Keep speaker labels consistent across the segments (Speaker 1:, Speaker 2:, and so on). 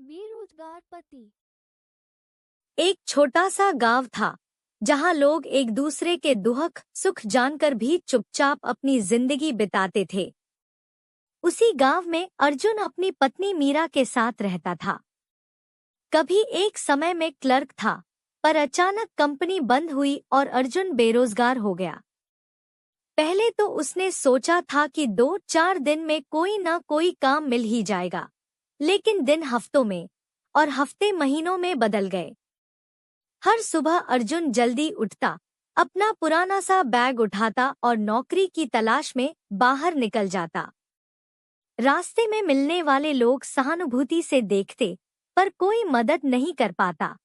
Speaker 1: बेरोजगार पति।
Speaker 2: एक छोटा सा गांव था जहां लोग एक दूसरे के दुख सुख जानकर भी चुपचाप अपनी जिंदगी बिताते थे। उसी गांव में अर्जुन अपनी पत्नी मीरा के साथ रहता था। कभी एक समय में क्लर्क था, पर अचानक कंपनी बंद हुई और अर्जुन बेरोजगार हो गया। पहले तो उसने सोचा था कि 2-4 दिन में कोई न कोई काम मिल ही जाएगा, लेकिन दिन हफ्तों में और हफ्ते महीनों में बदल गए। हर सुबह अर्जुन जल्दी उठता, अपना पुराना सा बैग उठाता और नौकरी की तलाश में बाहर निकल जाता। रास्ते में मिलने वाले लोग सहानुभूति से देखते, पर कोई मदद नहीं कर पाता।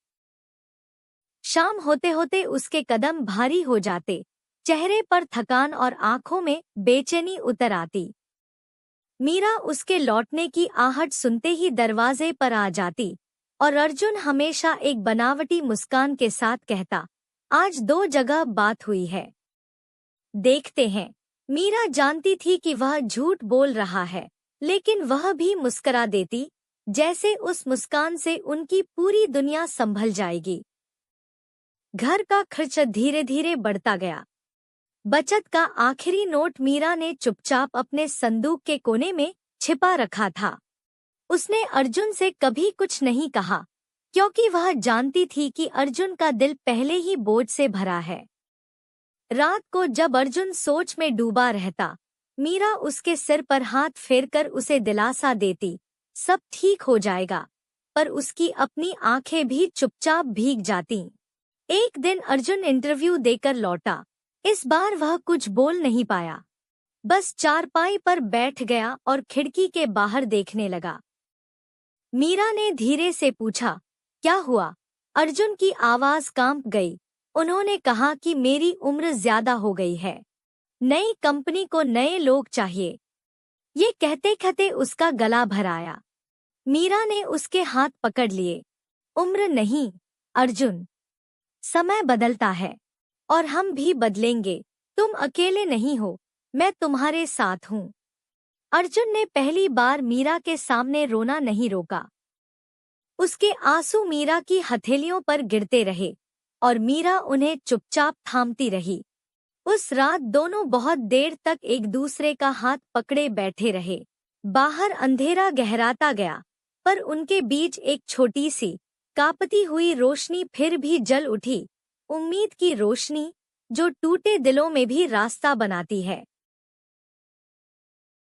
Speaker 2: शाम होते होते उसके कदम भारी हो जाते, चेहरे पर थकान और आंखों में बेचैनी उतर आती। मीरा उसके लौटने की आहट सुनते ही दरवाजे पर आ जाती और अर्जुन हमेशा एक बनावटी मुस्कान के साथ कहता, आज 2 जगह बात हुई है। देखते हैं। मीरा जानती थी कि वह झूठ बोल रहा है, लेकिन वह भी मुस्करा देती, जैसे उस मुस्कान से उनकी पूरी दुनिया संभल जाएगी। घर का खर्च धीरे धीरे बढ़ता गया। बचत का आखिरी नोट मीरा ने चुपचाप अपने संदूक के कोने में छिपा रखा था। उसने अर्जुन से कभी कुछ नहीं कहा, क्योंकि वह जानती थी कि अर्जुन का दिल पहले ही बोझ से भरा है। रात को जब अर्जुन सोच में डूबा रहता, मीरा उसके सिर पर हाथ फेरकर उसे दिलासा देती, सब ठीक हो जाएगा, पर उसकी अपनी आंखें भी चुपचाप भीग जातीं। एक दिन अर्जुन इंटरव्यू देकर लौटा। इस बार वह कुछ बोल नहीं पाया, बस चारपाई पर बैठ गया और खिड़की के बाहर देखने लगा। मीरा ने धीरे से पूछा, क्या हुआ? अर्जुन की आवाज कांप गई। उन्होंने कहा कि मेरी उम्र ज्यादा हो गई है, नई कंपनी को नए लोग चाहिए। ये कहते कहते उसका गला भर आया। मीरा ने उसके हाथ पकड़ लिए। उम्र नहीं अर्जुन, समय बदलता है और हम भी बदलेंगे। तुम अकेले नहीं हो, मैं तुम्हारे साथ हूँ। अर्जुन ने पहली बार मीरा के सामने रोना नहीं रोका। उसके आंसू मीरा की हथेलियों पर गिरते रहे और मीरा उन्हें चुपचाप थामती रही। उस रात दोनों बहुत देर तक एक दूसरे का हाथ पकड़े बैठे रहे। बाहर अंधेरा गहराता गया, पर उनके बीच एक छोटी सी कांपती हुई रोशनी फिर भी जल उठी, उम्मीद की रोशनी जो टूटे दिलों में भी रास्ता बनाती है।